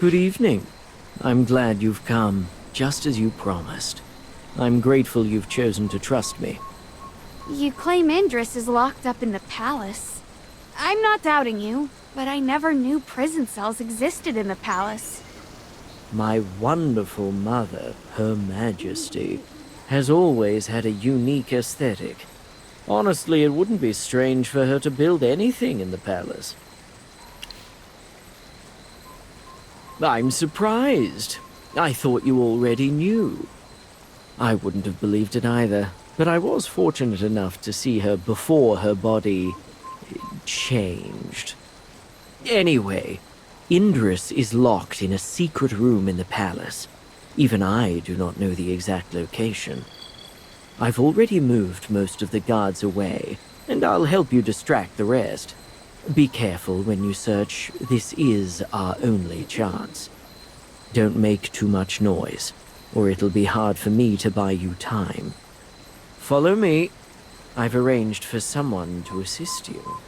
Good evening. I'm glad you've come, just as you promised. I'm grateful you've chosen to trust me. You claim Indris is locked up in the palace. I'm not doubting you, but I never knew prison cells existed in the palace. My wonderful mother, Her Majesty, has always had a unique aesthetic. Honestly, it wouldn't be strange for her to build anything in the palace. I'm surprised. I thought you already knew. I wouldn't have believed it either, but I was fortunate enough to see her before her body changed. Anyway, Indris is locked in a secret room in the palace. Even I do not know the exact location. I've already moved most of the guards away, and I'll help you distract the rest. Be careful when you search. This is our only chance. Don't make too much noise, or it'll be hard for me to buy you time. Follow me. I've arranged for someone to assist you.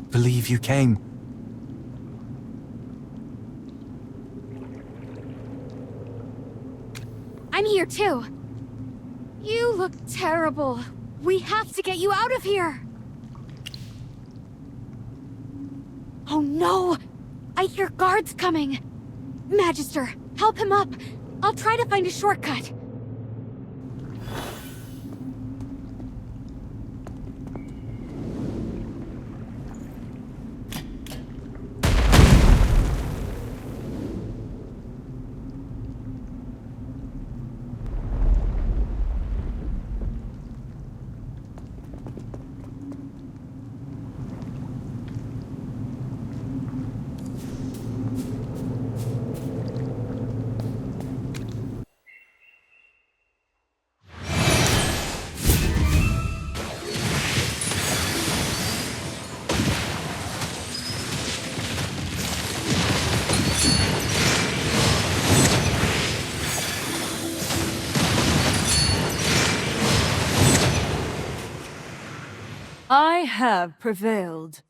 can't believe you came. I'm here too. You look terrible. We have to get you out of here. Oh no! I hear guards coming. Magister, help him up. I'll try to find a shortcut. I have prevailed.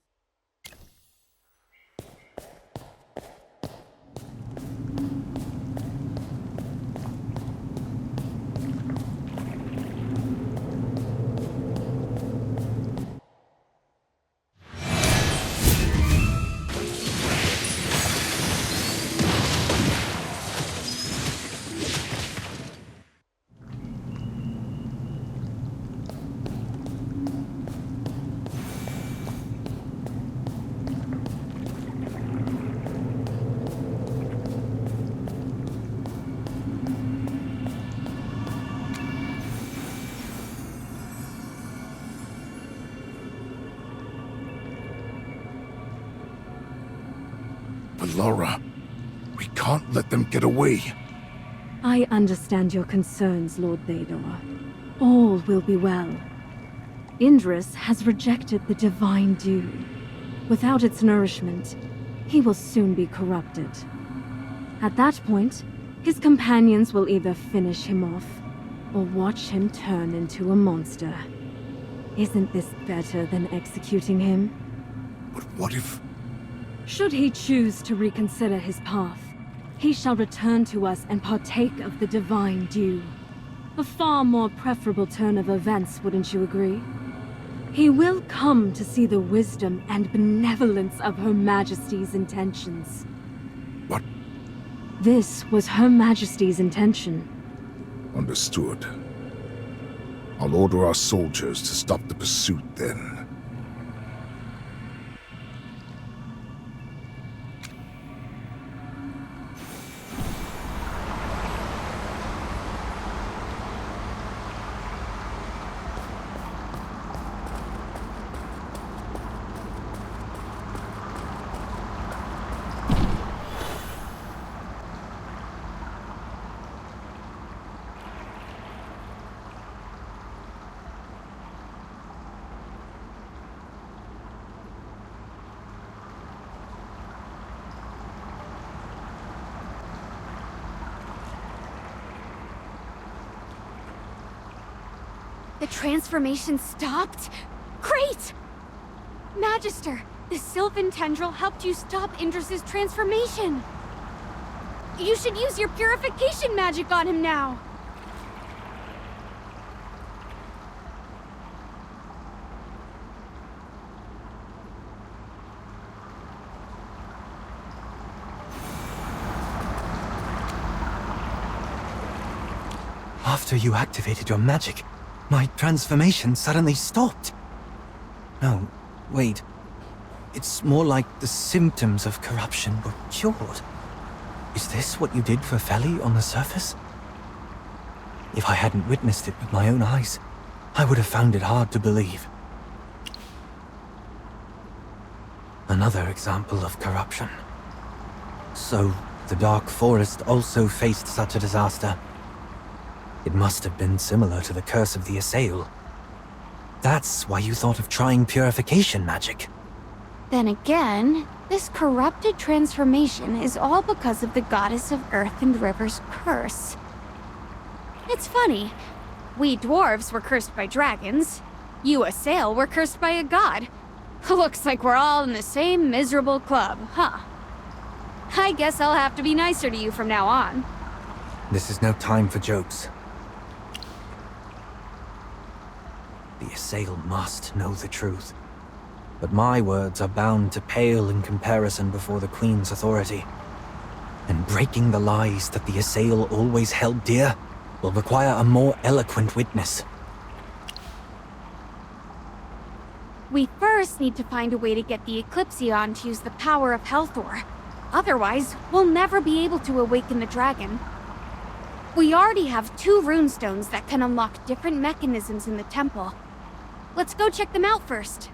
But Laura, we can't let them get away. I understand your concerns, Lord Vador. All will be well. Indris has rejected the divine dew. Without its nourishment, he will soon be corrupted. At that point, his companions will either finish him off, or watch him turn into a monster. Isn't this better than executing him? But what if... Should he choose to reconsider his path, he shall return to us and partake of the divine dew. A far more preferable turn of events, wouldn't you agree? He will come to see the wisdom and benevolence of Her Majesty's intentions. What? This was Her Majesty's intention. Understood. I'll order our soldiers to stop the pursuit then. The transformation stopped? Great! Magister, the Sylvan Tendril helped you stop Indris's transformation. You should use your purification magic on him now. After you activated your magic, my transformation suddenly stopped. No, wait. It's more like the symptoms of corruption were cured. Is this what you did for Feli on the surface? If I hadn't witnessed it with my own eyes, I would have found it hard to believe. Another example of corruption. So, the Dark Forest also faced such a disaster. It must have been similar to the curse of the Assail. That's why you thought of trying purification magic. Then again, this corrupted transformation is all because of the Goddess of Earth and River's curse. It's funny. We dwarves were cursed by dragons. You Assail were cursed by a god. Looks like we're all in the same miserable club, huh? I guess I'll have to be nicer to you from now on. This is no time for jokes. The assail must know the truth. But my words are bound to pale in comparison before the Queen's authority. And breaking the lies that the assail always held dear will require a more eloquent witness. We first need to find a way to get the Eclipsion to use the power of Helthor. Otherwise, we'll never be able to awaken the dragon. We already have 2 runestones that can unlock different mechanisms in the temple. Let's go check them out first.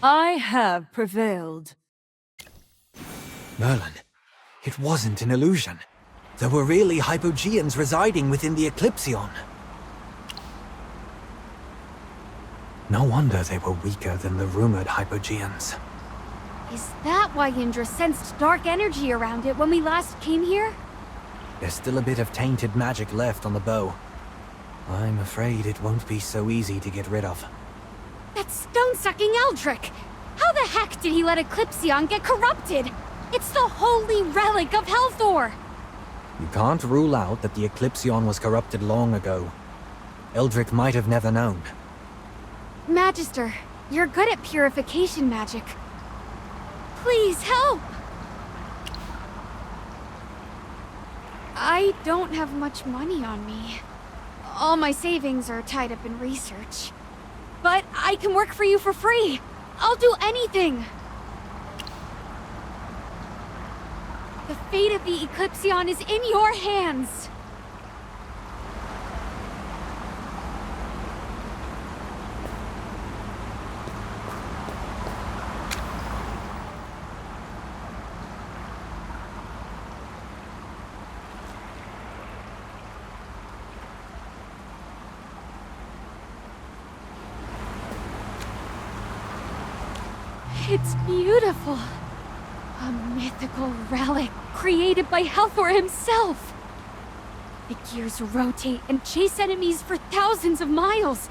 I have prevailed. Merlin, It wasn't an illusion. There were really Hypogeans residing within the Eclipsion. No wonder they were weaker than the rumored Hypogeans. Is that why Indra sensed dark energy around it when we last came here? There's still a bit of tainted magic left on the bow. I'm afraid it won't be so easy to get rid of. That stone-sucking Eldrick! How the heck did he let Eclipsion get corrupted? It's the holy relic of Helthor! You can't rule out that the Eclipsion was corrupted long ago. Eldrick might have never known. Magister, you're good at purification magic. Please help! I don't have much money on me. All my savings are tied up in research. But I can work for you for free! I'll do anything! The fate of the Eclipsion is in your hands! It's beautiful. A mythical relic created by Helthor himself. The gears rotate and chase enemies for thousands of miles.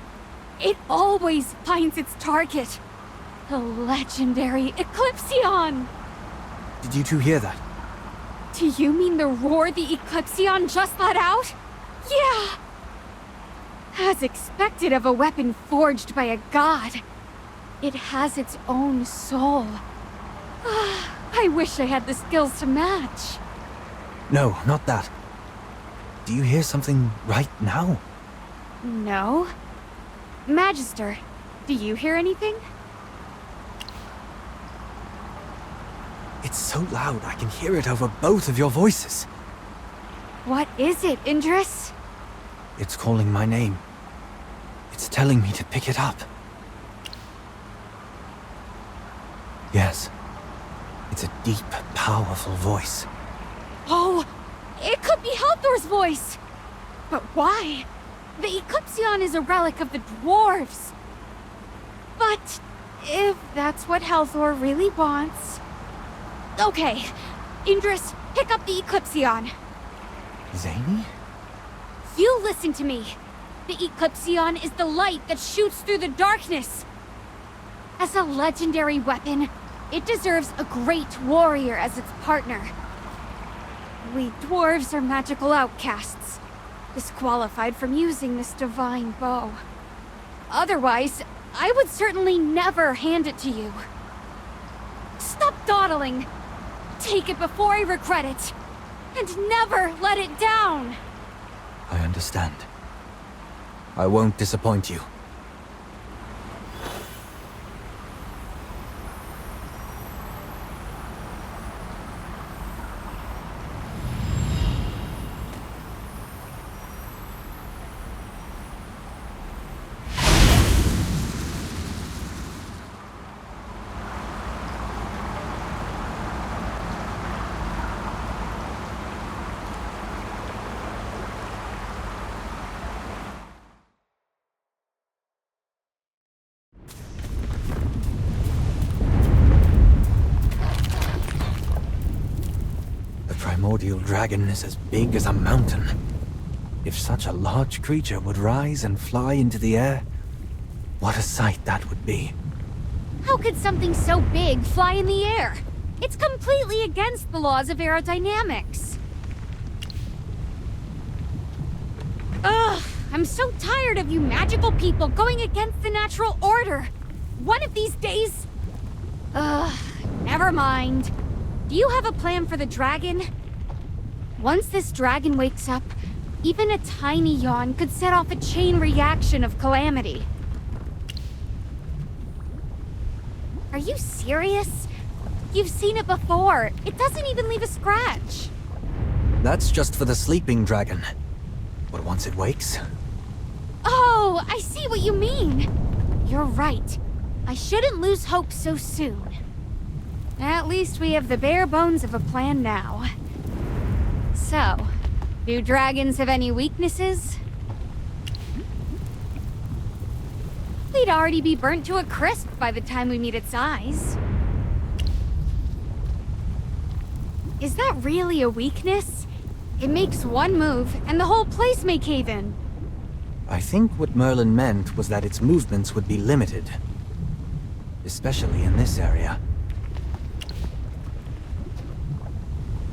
It always finds its target. The legendary Eclipsion! Did you two hear that? Do you mean the roar the Eclipsion just let out? Yeah! As expected of a weapon forged by a god. It has its own soul. I wish I had the skills to match. No, not that. Do you hear something right now? No. Magister, do you hear anything? It's so loud I can hear it over both of your voices. What is it, Indris? It's calling my name. It's telling me to pick it up. Yes. It's a deep, powerful voice. Oh, it could be Helthor's voice! But why? The Eclipsion is a relic of the dwarves. But if that's what Helthor really wants... Okay, Indris, pick up the Eclipsion. Zany? You listen to me. The Eclipsion is the light that shoots through the darkness. As a legendary weapon, it deserves a great warrior as its partner. We dwarves are magical outcasts, disqualified from using this divine bow. Otherwise, I would certainly never hand it to you. Stop dawdling! Take it before I regret it, and never let it down! I understand. I won't disappoint you. Primordial dragon is as big as a mountain. If such a large creature would rise and fly into the air, what a sight that would be. How could something so big fly in the air? It's completely against the laws of aerodynamics. Ugh, I'm so tired of you magical people going against the natural order. One of these days... Ugh, never mind. Do you have a plan for the dragon? Once this dragon wakes up, even a tiny yawn could set off a chain reaction of calamity. Are you serious? You've seen it before. It doesn't even leave a scratch. That's just for the sleeping dragon. But once it wakes... Oh, I see what you mean. You're right. I shouldn't lose hope so soon. At least we have the bare bones of a plan now. So, do dragons have any weaknesses? We'd already be burnt to a crisp by the time we meet its eyes. Is that really a weakness? It makes one move, and the whole place may cave in. I think what Merlin meant was that its movements would be limited. Especially in this area.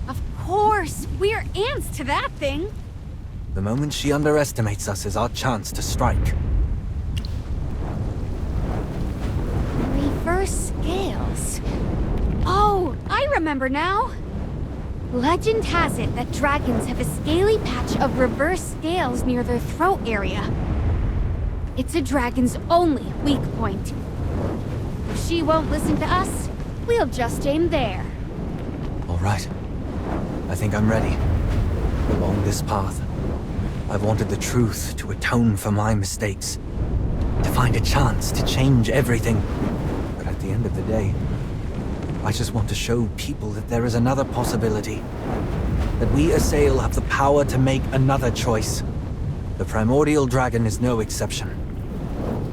Of course! We're ants to that thing! The moment she underestimates us is our chance to strike. Reverse scales. Oh, I remember now! Legend has it that dragons have a scaly patch of reverse scales near their throat area. It's a dragon's only weak point. If she won't listen to us, we'll just aim there. All right. I think I'm ready. Along this path, I've wanted the truth to atone for my mistakes. To find a chance to change everything. But at the end of the day, I just want to show people that there is another possibility. That we Assail have the power to make another choice. The primordial dragon is no exception.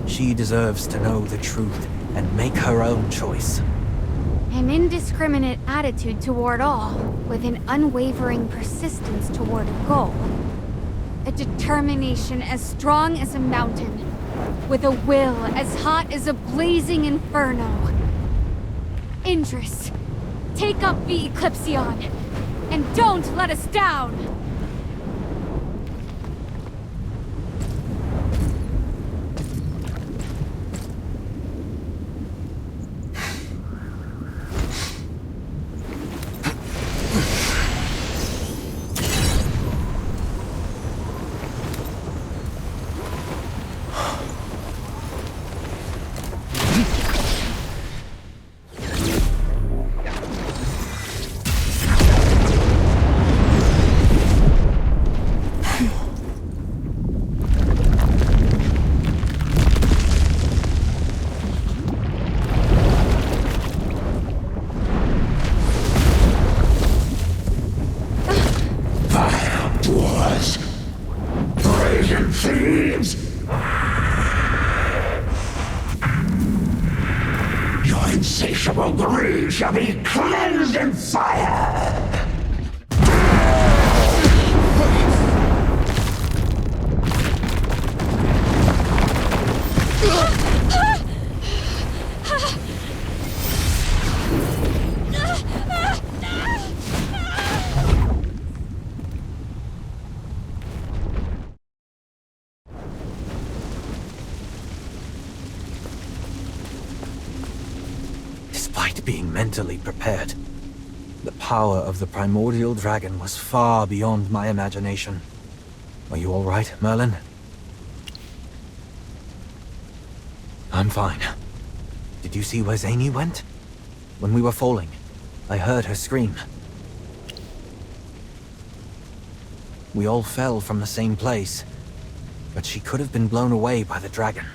She deserves to know the truth and make her own choice. An indiscriminate attitude toward all, with an unwavering persistence toward a goal. A determination as strong as a mountain, with a will as hot as a blazing inferno. Indris, take up the Eclipsion, and don't let us down! Insatiable greed shall be cleansed in fire! Despite being mentally prepared, the power of the primordial dragon was far beyond my imagination. Are you all right, Merlin? I'm fine. Did you see where Zany went? When we were falling, I heard her scream. We all fell from the same place, but she could have been blown away by the dragon.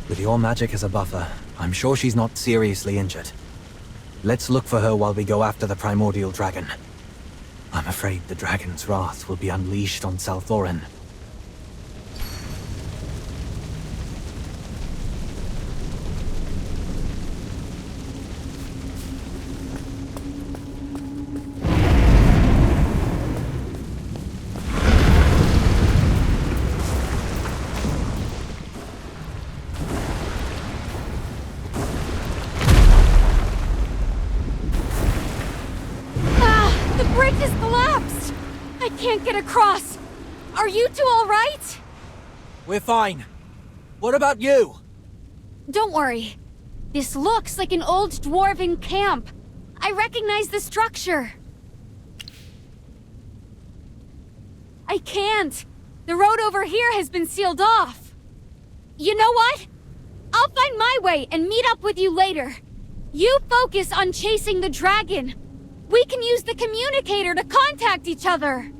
With your magic as a buffer, I'm sure she's not seriously injured. Let's look for her while we go after the primordial dragon. I'm afraid the dragon's wrath will be unleashed on Salthorin. Get across! Are you two all right? We're fine. What about you? Don't worry. This looks like an old dwarven camp. I recognize the structure. I can't. The road over here has been sealed off. You know what? I'll find my way and meet up with you later. You focus on chasing the dragon. We can use the communicator to contact each other.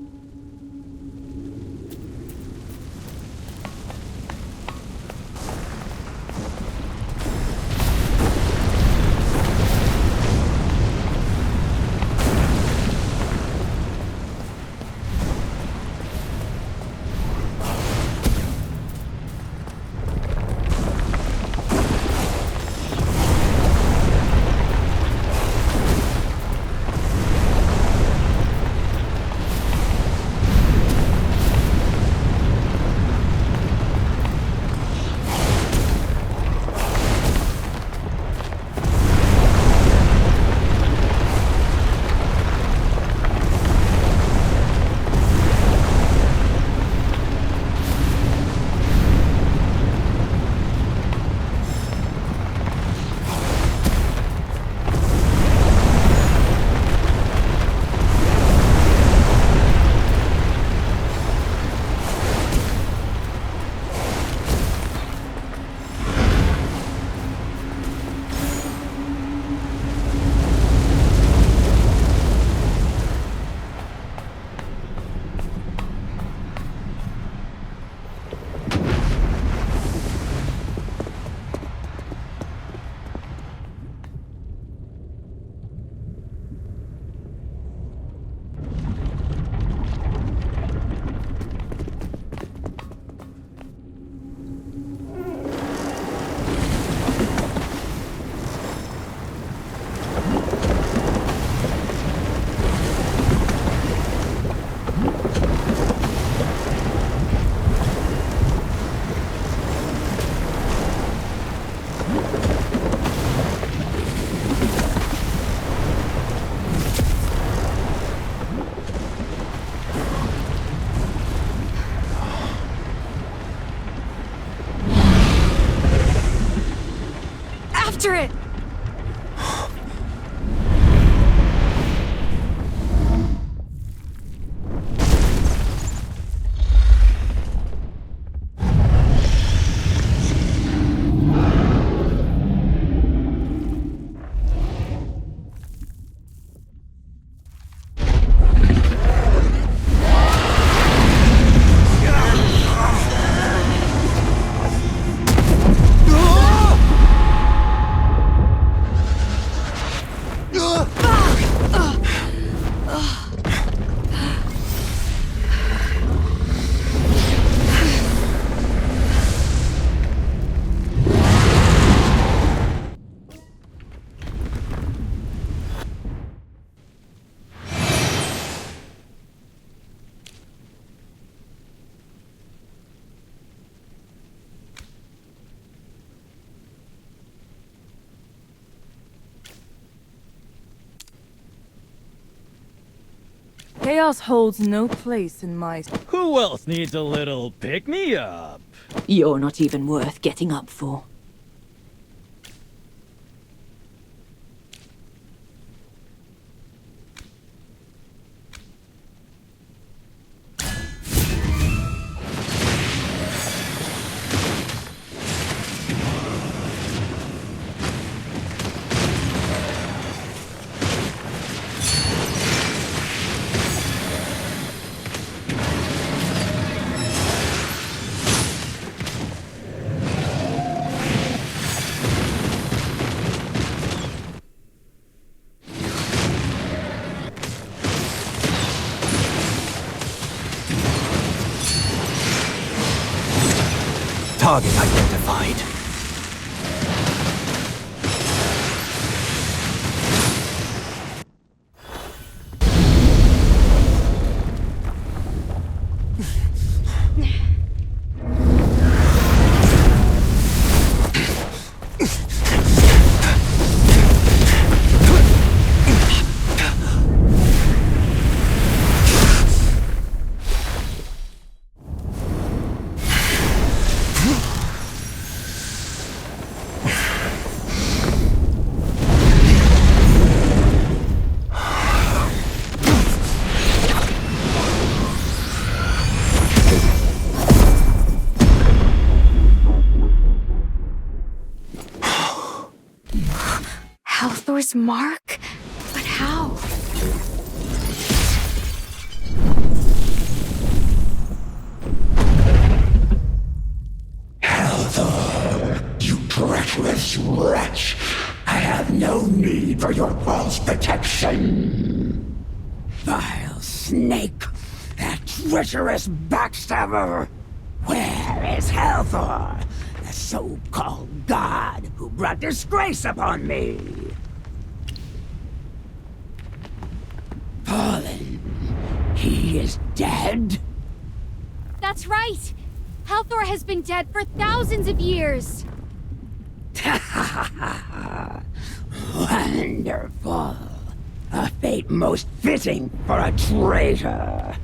After it! Chaos holds no place in my... Who else needs a little pick-me-up? You're not even worth getting up for. Target identified. Halthor's mark? But how? Halthor, you treacherous wretch! I have no need for your false protection! Vile snake! That treacherous backstabber! Where is Halthor? The so-called god who brought disgrace upon me! Fallen. He is dead? That's right! Halthor has been dead for thousands of years! Wonderful. A fate most fitting for a traitor.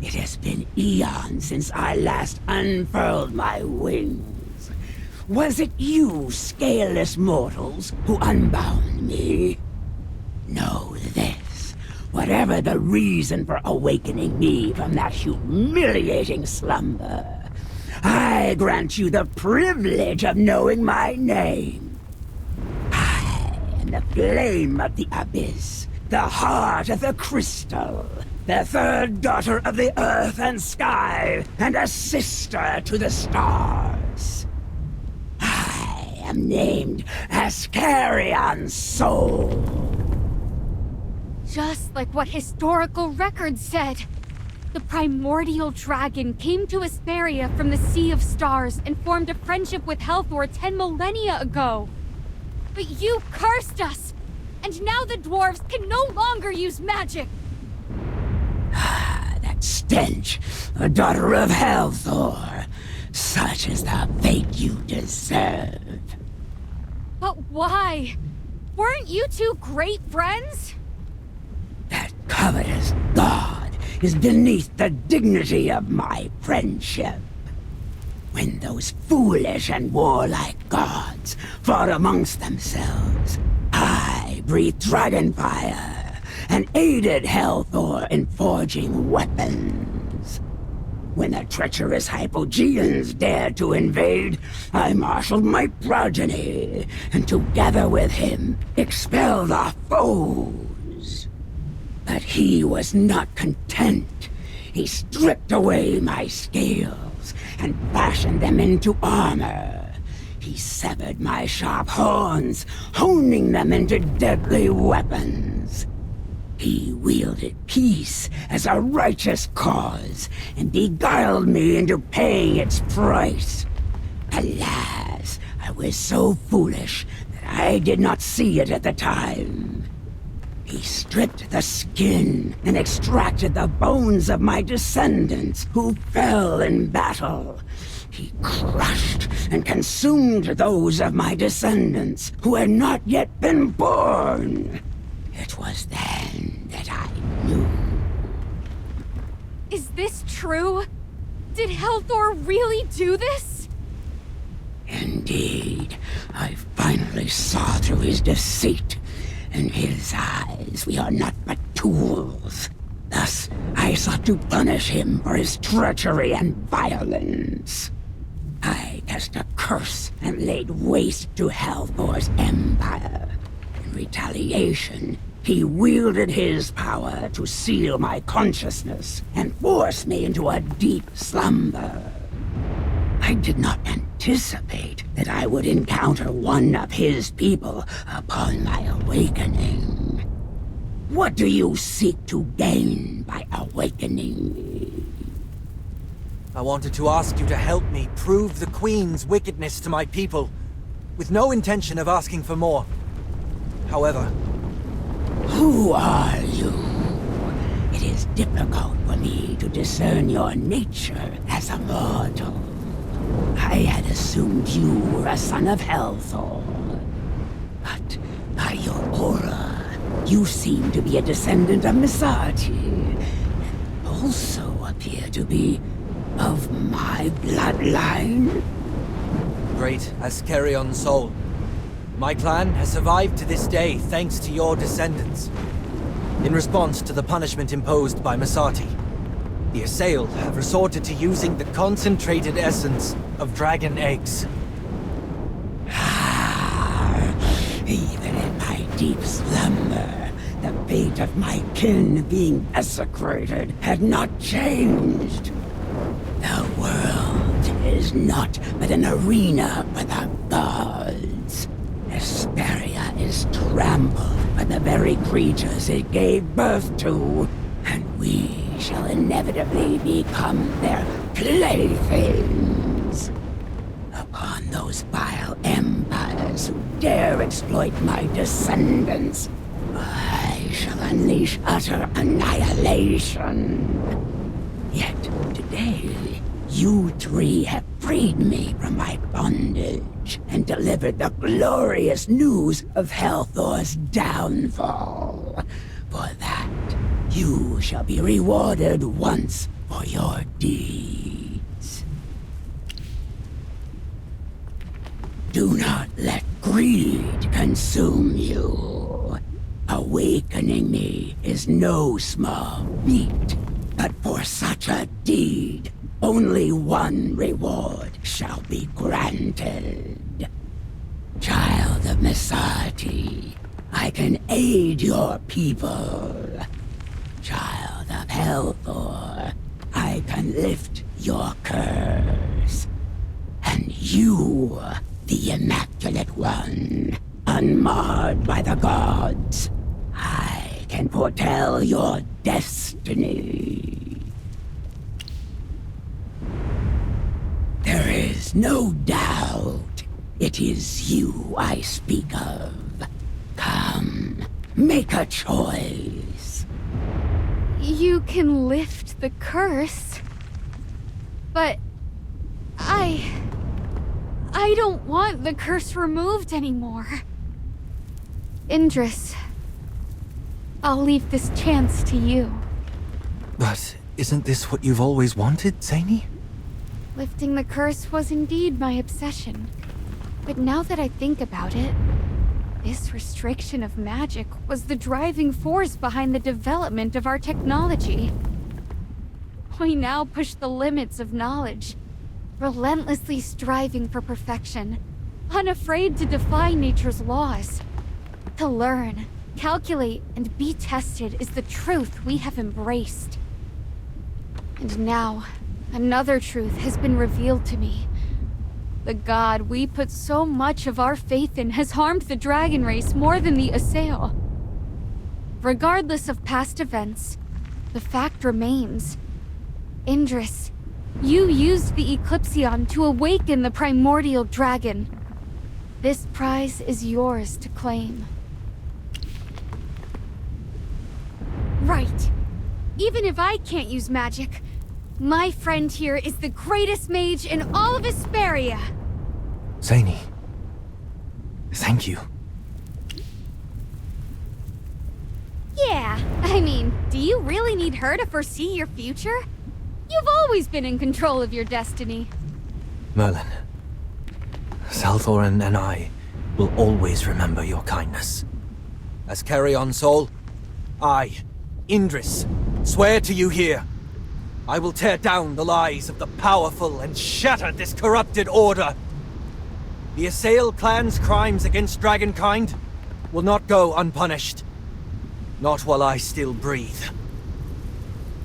It has been eons since I last unfurled my wings. Was it you, scaleless mortals, who unbound me? Know this. Whatever the reason for awakening me from that humiliating slumber, I grant you the privilege of knowing my name. I am the flame of the abyss, the heart of the crystal, the third daughter of the earth and sky, and a sister to the stars. I am named Ascarion's soul. Just like what historical records said. The primordial dragon came to Asperia from the Sea of Stars and formed a friendship with Halthor 10 millennia ago. But you cursed us! And now the dwarves can no longer use magic! That stench! A daughter of Halthor! Such is the fate you deserve. But why? Weren't you two great friends? That covetous god is beneath the dignity of my friendship. when those foolish and warlike gods fought amongst themselves, I breathed dragon fire and aided Helthor in forging weapons. When the treacherous Hypogeans dared to invade, I marshaled my progeny, and together with him, expelled our foes. But he was not content. He stripped away my scales and fashioned them into armor. He severed my sharp horns, honing them into deadly weapons. He wielded peace as a righteous cause, and beguiled me into paying its price. Alas, I was so foolish that I did not see it at the time. He stripped the skin and extracted the bones of my descendants who fell in battle. He crushed and consumed those of my descendants who had not yet been born. It was then that I knew. Is this true? Did Helthor really do this? Indeed, I finally saw through his deceit. In his eyes, we are not but tools. Thus, I sought to punish him for his treachery and violence. I cast a curse and laid waste to Helthor's empire. In retaliation, he wielded his power to seal my consciousness and force me into a deep slumber. I did not anticipate that I would encounter one of his people upon my awakening. What do you seek to gain by awakening me? I wanted to ask you to help me prove the Queen's wickedness to my people, with no intention of asking for more. However... Who are you? It is difficult for me to discern your nature as a mortal. I had assumed you were a son of Helthor. But by your aura, you seem to be a descendant of Misati, and also appear to be of my bloodline. Great Askerion soul. My clan has survived to this day thanks to your descendants. In response to the punishment imposed by Misati, the Assailed have resorted to using the concentrated essence of dragon eggs. Even in my deep slumber, the fate of my kin being desecrated had not changed. The world is not but an arena for the gods. Hesperia is trampled by the very creatures it gave birth to, and we shall inevitably become their playthings. Upon those vile empires who dare exploit my descendants, I shall unleash utter annihilation. Yet today, you three have freed me from my bondage and delivered the glorious news of Helthor's downfall. For that, you shall be rewarded once for your deeds. Do not let greed consume you. Awakening me is no small feat, but for such a deed, only one reward shall be granted. Child of Misati, I can aid your people. Child of Helthor, I can lift your curse. And you, the Immaculate One, unmarred by the gods, I can foretell your destiny. There is no doubt it is you I speak of. Come, make a choice. You can lift the curse. But... I don't want the curse removed anymore. Indris, I'll leave this chance to you. But isn't this what you've always wanted, Zany? Lifting the curse was indeed my obsession. But now that I think about it, this restriction of magic was the driving force behind the development of our technology. We now push the limits of knowledge, relentlessly striving for perfection, unafraid to defy nature's laws. To learn, calculate, and be tested is the truth we have embraced. And now, another truth has been revealed to me. The god we put so much of our faith in has harmed the dragon race more than the Assail. Regardless of past events, the fact remains. Indris, you used the Eclipsion to awaken the primordial dragon. This prize is yours to claim. Right. Even if I can't use magic, my friend here is the greatest mage in all of Hesperia. Zany, thank you. Yeah, I mean, do you really need her to foresee your future? You've always been in control of your destiny. Merlin, Salthorin and I will always remember your kindness. As Carrion Soul, I, Indris, swear to you here, I will tear down the lies of the powerful and shatter this corrupted order. The Assail clan's crimes against Dragonkind will not go unpunished. Not while I still breathe.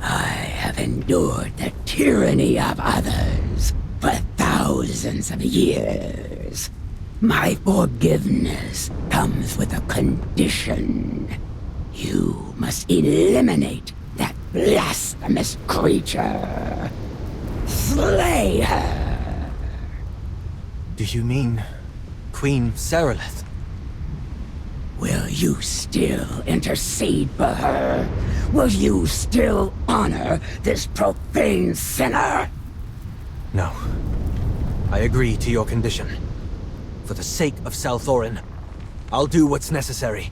I have endured the tyranny of others for thousands of years. My forgiveness comes with a condition. You must eliminate that blasphemous creature. Slay her. Do you mean Queen Serelith? Will you still intercede for her? Will you still honor this profane sinner? No. I agree to your condition. For the sake of Salthorin, I'll do what's necessary.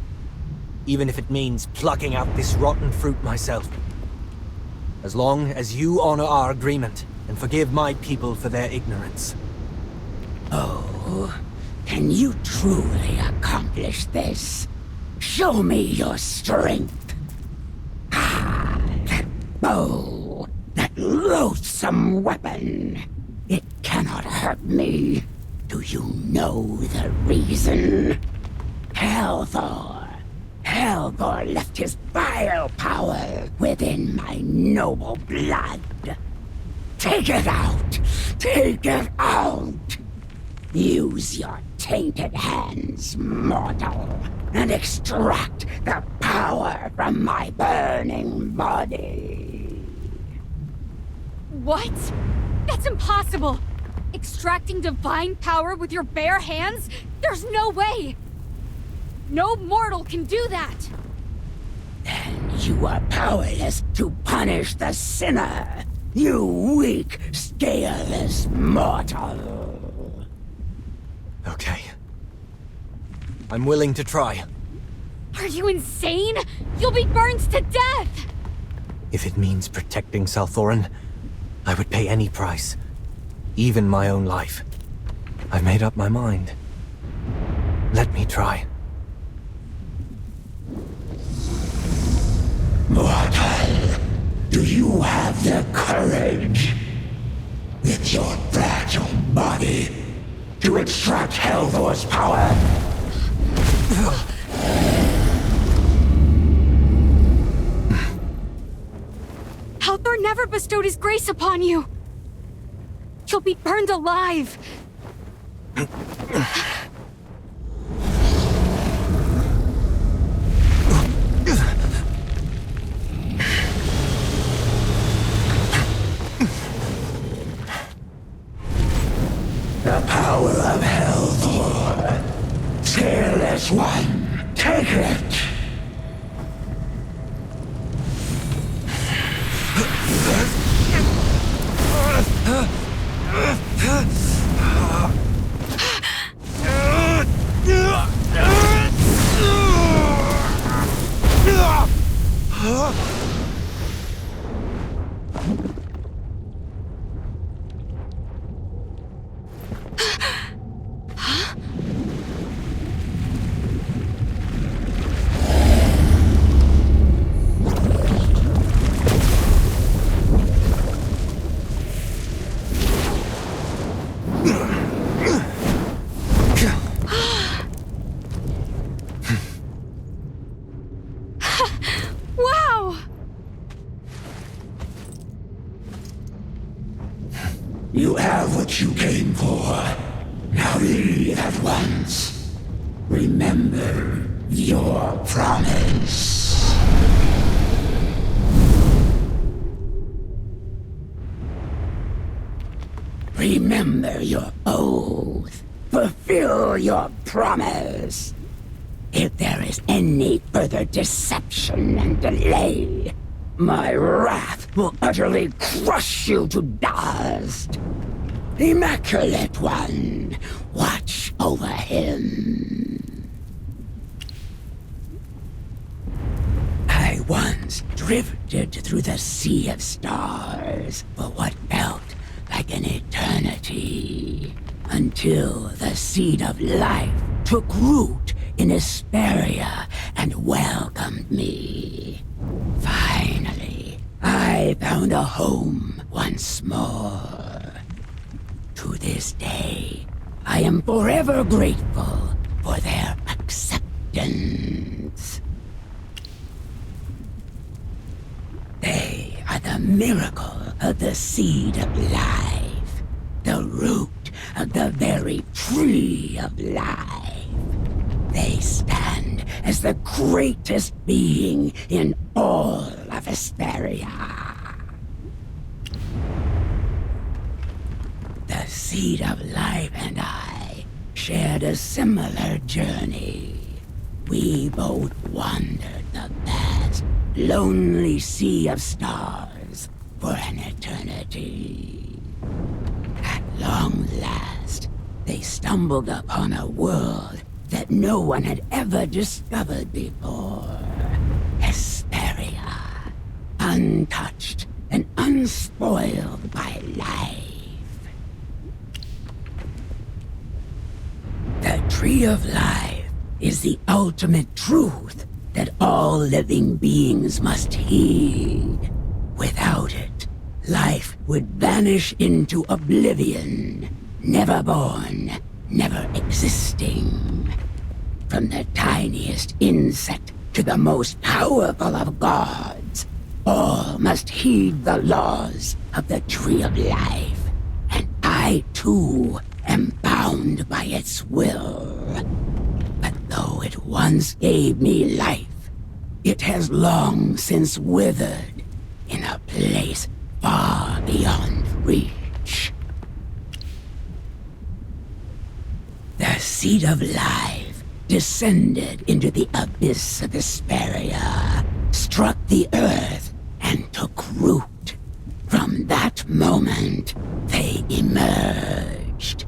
Even if it means plucking out this rotten fruit myself. As long as you honor our agreement and forgive my people for their ignorance. Oh, can you truly accomplish this? Show me your strength. Ah, that bow, that loathsome weapon. It cannot hurt me. Do you know the reason? Helthor left his vile power within my noble blood. Take it out! Take it out! Use your tainted hands, mortal, and extract the power from my burning body. What? That's impossible! Extracting divine power with your bare hands? There's no way! No mortal can do that! Then you are powerless to punish the sinner, you weak, scaleless mortal. Okay. I'm willing to try. Are you insane? You'll be burned to death! If it means protecting Salthorin, I would pay any price. Even my own life. I've made up my mind. Let me try. Mortal, do you have the courage, with your fragile body, to extract Helthor's power? Helthor never bestowed his grace upon you! You'll be burned alive! The power of Helthor. Fearless one, take it! what you came for. Now leave at once. Remember your promise. Remember your oath. Fulfill your promise. If there is any further deception and delay, my wrath will utterly crush you to dust. Immaculate One, watch over him. I once drifted through the sea of stars for what felt like an eternity, until the seed of life took root in Hesperia and welcomed me. Finally, I found a home once more. To this day, I am forever grateful for their acceptance. They are the miracle of the seed of life, the root of the very tree of life. They stand as the greatest being in all of Hesperia. The seed of life and I shared a similar journey. We both wandered the vast, lonely sea of stars for an eternity. At long last, they stumbled upon a world that no one had ever discovered before. Hesperia, untouched and unspoiled by life. The tree of life is the ultimate truth that all living beings must heed. Without it, life would vanish into oblivion, never born, never existing. From the tiniest insect to the most powerful of gods, all must heed the laws of the Tree of Life, and I too am bound by its will. But though it once gave me life, it has long since withered in a place far beyond reach. The seed of life descended into the abyss of Hesperia, struck the earth, and took root. From that moment, they emerged.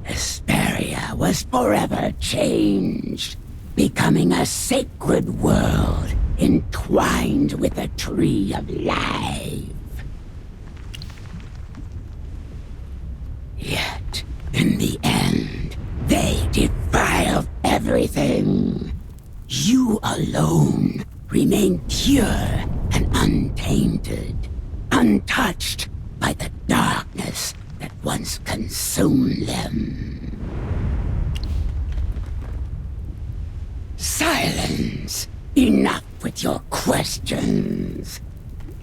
Hesperia was forever changed, becoming a sacred world entwined with the Tree of Life. Yet, in the end, they defiled everything. You alone remain pure and untainted, untouched by the darkness that once consumed them. Silence! Enough with your questions.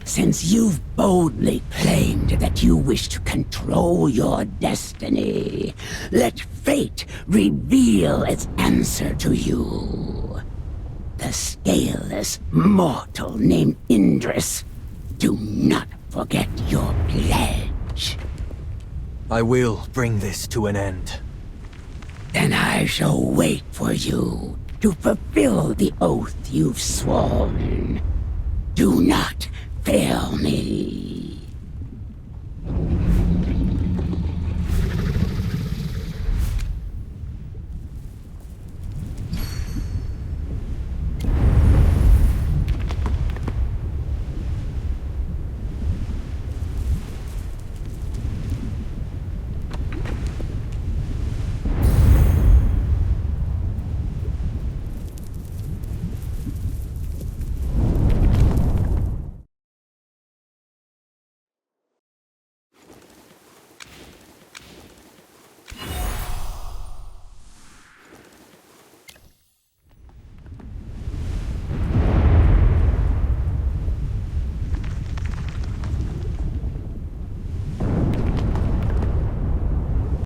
Since you've boldly claimed that you wish to control your destiny, let fate reveal its answer to you. The scaleless mortal named Indris, do not forget your pledge. I will bring this to an end. Then I shall wait for you to fulfill the oath you've sworn. Do not fail me.